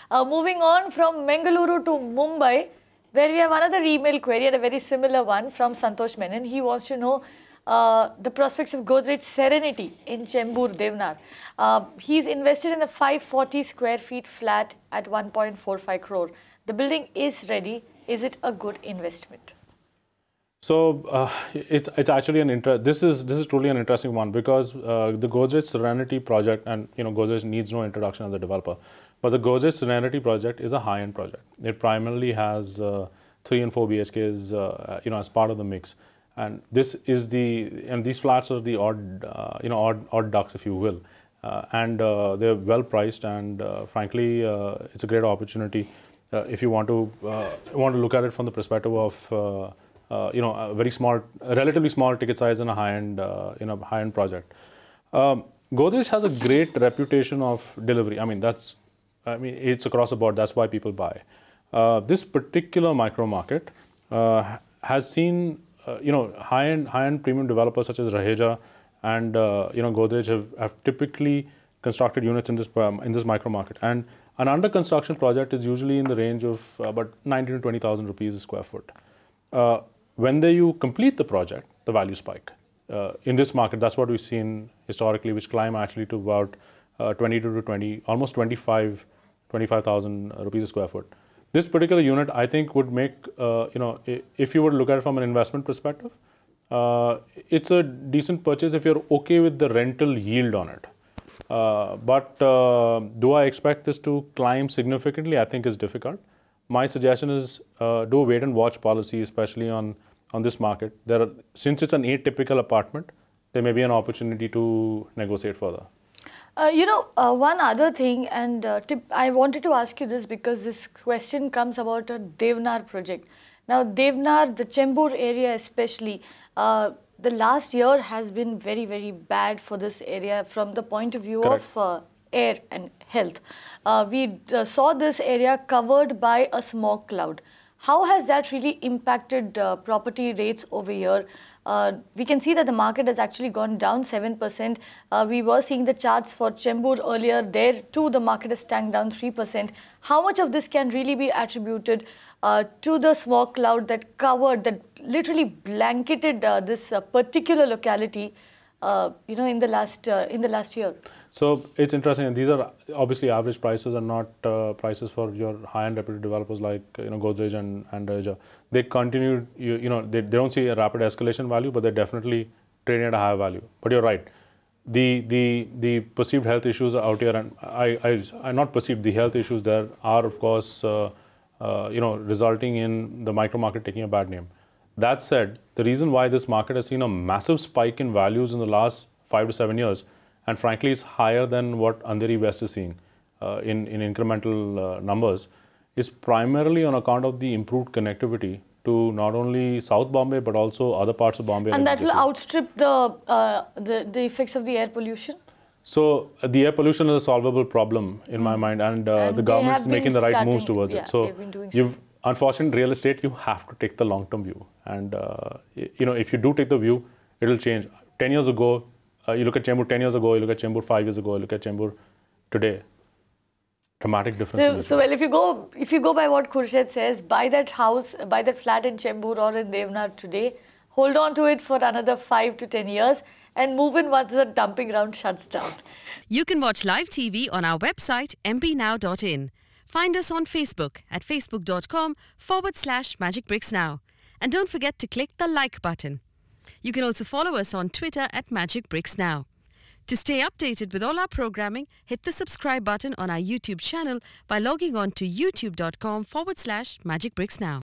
Moving on from Mangaluru to Mumbai, where we have another email query and a very similar one from Santosh Menon. He wants to know the prospects of Godrej Serenity in Chembur-Deonar. He's invested in a 540 square feet flat at 1.45 crore. The building is ready. Is it a good investment? So it's actually this is truly an interesting one, because the Godrej Serenity project, and Godrej needs no introduction as a developer, but the Godrej Serenity project is a high-end project. It primarily has 3 and 4 BHKs as part of the mix, and these flats are the odd ducks, if you will, and they're well priced, and frankly it's a great opportunity if you want to look at it from the perspective of a relatively small ticket size and a high-end project. Godrej has a great reputation of delivery. It's across the board. That's why people buy. This particular micro market has seen high-end premium developers such as Raheja and Godrej have typically constructed units in this micro market. And an under construction project is usually in the range of about 19,000 to 20,000 rupees a square foot. When you complete the project, the value spike. In this market, that's what we've seen historically, which climb actually to about 22 to almost 25,000 rupees a square foot. This particular unit, I think, would make, if you were to look at it from an investment perspective, it's a decent purchase if you're okay with the rental yield on it. But do I expect this to climb significantly? I think it's difficult. My suggestion is do a wait and watch policy, especially on this market. Since it's an atypical apartment, there may be an opportunity to negotiate further. One other thing, and I wanted to ask you this because this question comes about a Deonar project. Now, Deonar, the Chembur area especially, the last year has been very, very bad for this area from the point of view Correct. of air and health. We saw this area covered by a smog cloud. How has that really impacted property rates over here? We can see that the market has actually gone down 7%. We were seeing the charts for Chembur earlier. There too, the market has tanked down 3%. How much of this can really be attributed to the smog cloud that literally blanketed this particular locality, in the last year? So it's interesting, and these are obviously average prices and not prices for your high-end reputed developers like Godrej and Raheja. They continue, they don't see a rapid escalation value, but they're definitely trading at a higher value. But you're right, the perceived health issues are out here, and I not perceived, the health issues there are of course resulting in the micro market taking a bad name. That said, the reason why this market has seen a massive spike in values in the last 5 to 7 years, and frankly it's higher than what Andheri West is seeing in incremental numbers, is primarily on account of the improved connectivity to not only South Bombay but also other parts of Bombay. And that will outstrip the effects of the air pollution? So the air pollution is a solvable problem in my mind, and the government's making the right moves towards it. So unfortunately, real estate, you have to take the long-term view, and if you do take the view, it will change. 10 years ago, you look at Chembur 10 years ago, you look at Chembur 5 years ago, you look at Chembur today. Dramatic difference. So well, if you go by what Khurshed says, buy that house, buy that flat in Chembur or in Deonar today, hold on to it for another 5 to 10 years, and move in once the dumping ground shuts down. You can watch live TV on our website mpnow.in. Find us on Facebook at facebook.com/magicbricksnow. And don't forget to click the like button. You can also follow us on Twitter at magicbricksnow. To stay updated with all our programming, hit the subscribe button on our YouTube channel by logging on to youtube.com/magicbricksnow.